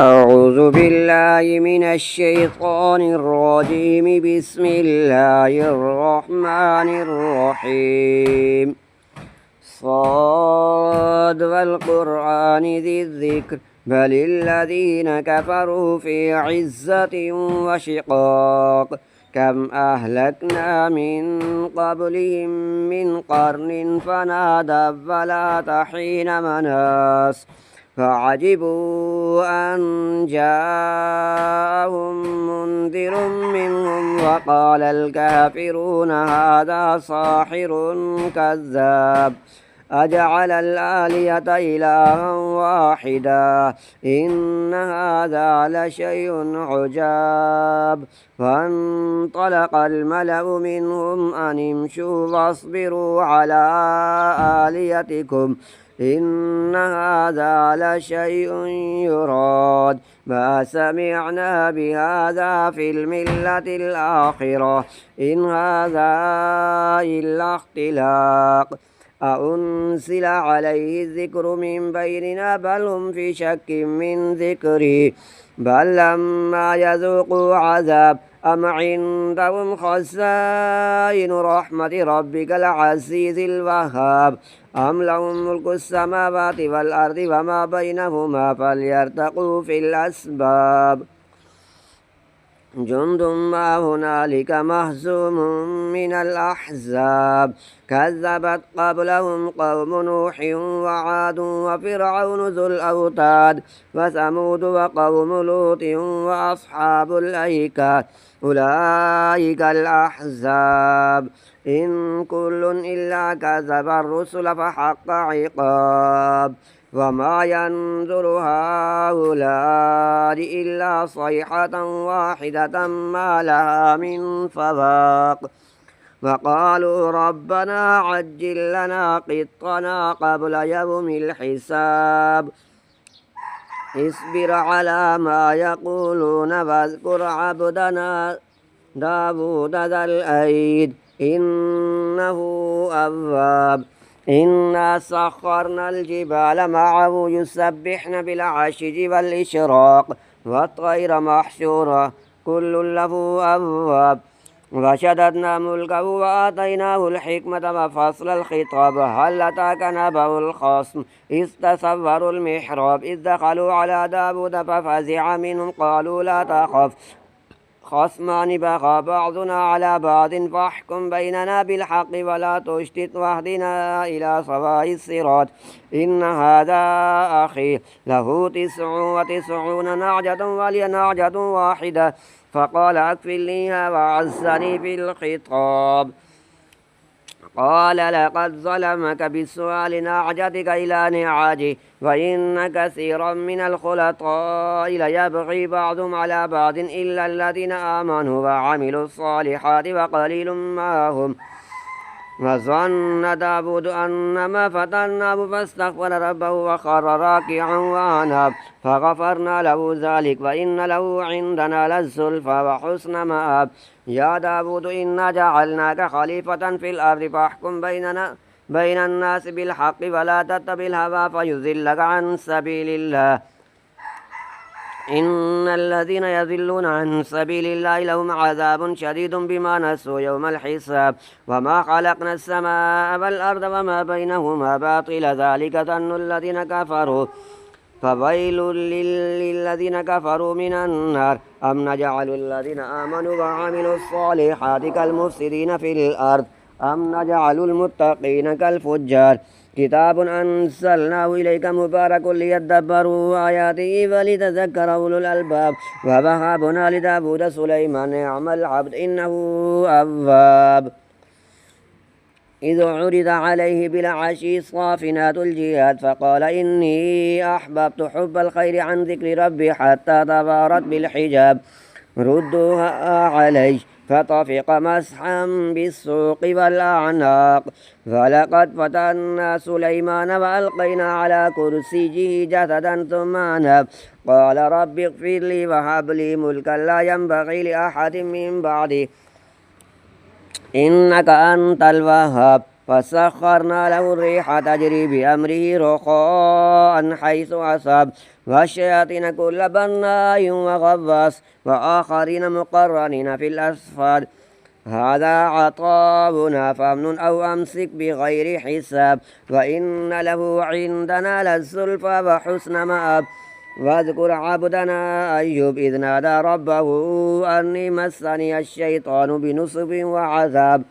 أعوذ بالله من الشيطان الرجيم. بسم الله الرحمن الرحيم. صاد والقرآن ذي الذكر بل الذين كفروا في عزة وشقاق. كم أهلكنا من قبلهم من قرن فنادوا فلا حين مناص فعجبوا أن جاءهم منذر منهم وقال الكافرون هذا ساحر كذاب أجعل الآلهة إلها واحدا إن هذا لشيء عجاب. فانطلق الملأ منهم أن امشوا واصبروا على آلهتكم إن هذا لشيء يراد ما سمعنا بهذا في الملة الآخرة إن هذا إلا اختلاق أأنزل عليه الذكر من بيننا بل هم في شك من ذكري بل لما يذوقوا عذاب أم عندهم خزائن رحمة ربك العزيز الوهاب أم لهم ملك السماوات والأرض وما بينهما فليرتقوا في الأسباب. جند ما هنالك مهزوم من الأحزاب كذبت قبلهم قوم نوح وعاد وفرعون ذو الأوتاد وثمود وقوم لوط وأصحاب الأيكة أولئك الأحزاب إن كل إلا كذب الرسل فحق عقاب. وما ينظر هؤلاء إلا صيحة واحدة ما لها من فواق. وقالوا ربنا عجل لنا قطنا قبل يوم الحساب اصبر على ما يقولون واذكر عبدنا داود ذا الأيد إنه أواب. إنا سخرنا الجبال معه يسبحن بالعشي والإشراق والطير محشورة كل له أواب. وشددنا ملكه وآتيناه الحكمة وفصل الخطاب هل أتاك نبأ الخصم إذ تصوروا المحراب إذ دخلوا على داود ففزع منهم قالوا لا تخف خصمان بغى بعضنا على بعض فاحكم بيننا بالحق ولا تشتت واهدنا إلى سواء الصراط إن هذا أخي له 99 نعجة ولي نعجة واحدة فقال أكفلنيها وعزني في الخطاب قال لقد ظلمك بسؤال نعجتك إلى نعاجه وإن كثيرا من الخلطاء ليبغي بعضهم على بعض إلا الذين آمنوا وعملوا الصالحات وقليل ما هم. وظن داود أنما فتناه فاستغفر ربه وخر راكعا وأناب فغفرنا له ذلك وإن له عندنا للزلفى وحسن مآب. يا داود إنا جعلناك خليفة في الأرض فاحكم بين الناس بالحق ولا تتبع الهوى فيضلك عن سبيل الله إن الذين يضلون عن سبيل الله لهم عذاب شديد بما نسوا يوم الحساب. وما خلقنا السماء والأرض وما بينهما باطل ذلك ظن الذين كفروا فويل للذين كفروا من النار أم نجعل الذين آمنوا وعملوا الصالحات كالمفسدين في الأرض أم نجعل المتقين كالفجار. كتاب أنزلناه إليك مبارك ليدبروا آياته ولتذكر أولو الألباب. ووهبنا لداود سليمان نعم العبد إنه أواب. إذ عرض عليه بالعشي الصافنات الجياد فقال إني أحببت حب الخير عن ذكر ربي حتى تبارت بالحجاب ردوها عليه فطفق مسحا بالسوق والأعناق. فلقد فتنا سليمان وألقينا على كرسيه جسدا ثم أناب قال رب اغفر لي وهب لي ملكا لا ينبغي لأحد من بعدي إنك أنت الوهاب. فسخرنا له الريح تجري بأمره رخاء حيث أصاب والشياطين كل بناء وغواص وآخرين مقرنين في الأصفاد هذا عطاؤنا فامنن أو أمسك بغير حساب وإن له عندنا للزلفى وحسن مآب واذكر عبدنا أيوب إذ نادى ربه أني مسني الشيطان بنصب وعذاب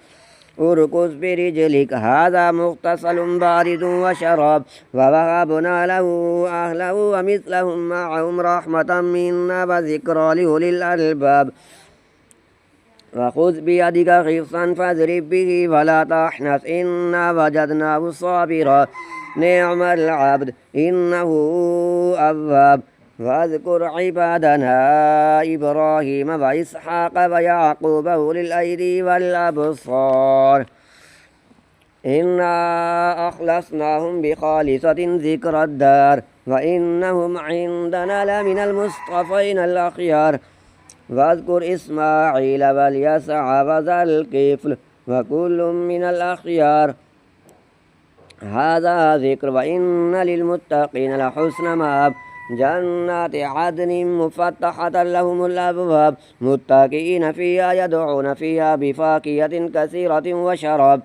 اركض برجلك هذا مغتسل بارد وشراب ووهبنا له أهله ومثلهم معهم رحمة منا وذكرى لأولي الألباب وخذ بيدك غصا فاضرب به ولا تحنث إنا وجدناه صابرا نعم العبد إنه أواب واذكر عبادنا إبراهيم وإسحاق ويعقوب أولي الأيدي والأبصار إنا أخلصناهم بخالصة ذكر الدار وإنهم عندنا لمن المصطفين الأخيار واذكر إسماعيل واليسع وذا الكفل وكل من الأخيار هذا ذكر وإن للمتقين لحسن مآب جنات عدن مفتحة لهم الأبواب متكئين فيها يدعون فيها بفاكهة كثيرة وشراب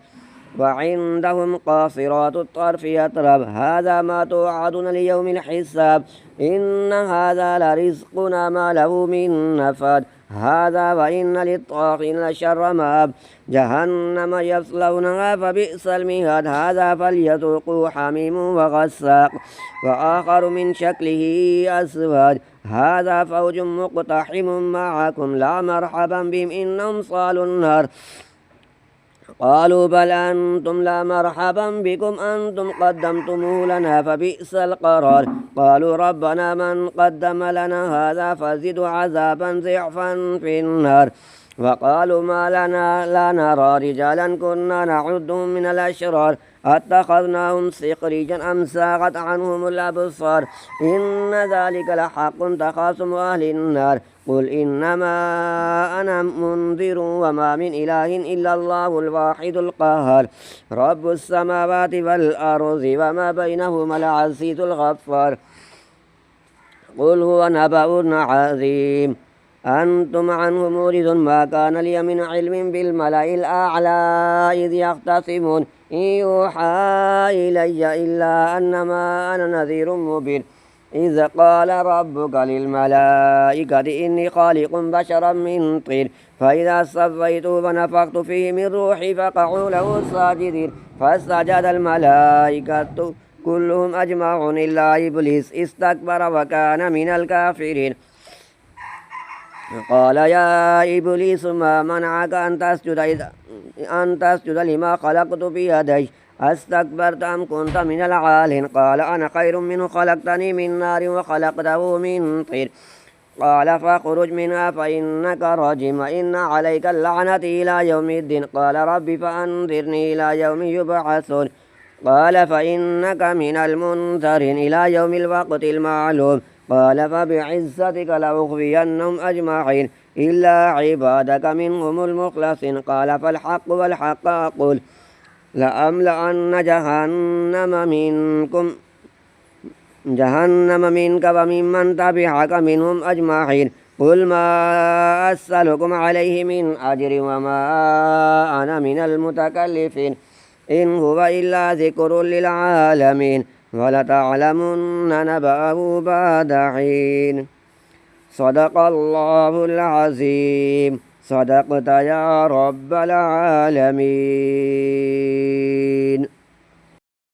وعندهم قاصرات الطرف يطرب هذا ما توعدون ليوم الحساب إن هذا لرزقنا ما له من نفاد هذا وإن للطاغين لشر مآب جهنم يصلونها فبئس المهاد هذا فليذوقوا حميم وغساق وآخر من شكله أزواج هذا فوج مقتحم معكم لا مرحبا بهم إنهم صالوا النار قالوا بل أنتم لا مرحبا بكم أنتم قدمتموه لنا فبئس القرار قالوا ربنا من قدم لنا هذا فزد عذابا ضعفا في النار وقالوا ما لنا لا نرى رجالا كنا نعدهم من الأشرار اتخذناهم سخريجا أم زاغت عنهم الأبصار إن ذلك لحق تخاصم أهل النار قل إنما أنا منذر وما من إله إلا الله الواحد القهار رب السماوات والأرض وما بينهما العزيز الغفار قل هو نبأ عظيم أنتم عنه موردون ما كان لي من علم بالملأ الأعلى إذ يختصمون إن يوحى إلي إلا أنما أنا نذير مبين إذ قال ربك للملائكة إني خالق بشرا من طين فإذا صفيته ونفخت فيه من روحي فقعوا له ساجدين فسجد الملائكة كلهم أجمعون إلا إبليس استكبر وكان من الكافرين قال يا إبليس ما منعك أن تسجد لما خلقت بيدي أستكبرت أم كنت من العالين قال أنا خير منه خلقتني من نار وخلقته من طين قال فاخرج منها فإنك رجيم وإن عليك اللعنة إلى يوم الدين قال رب فأنذرني إلى يوم يبعثون قال فإنك من المنذرين إلى يوم الوقت المعلوم قال فبعزتك لأغوينهم أجمعين إلا عبادك منهم المخلصين قال فالحق والحق أقول لأملأن جهنم منك وممن تبعك منهم أجمعين قل ما أسألكم عليه من أجر وما أنا من المتكلفين إن هو إلا ذكر للعالمين ولتعلمن نبأه بعد حين صدق الله العظيم صدقت يا رب العالمين.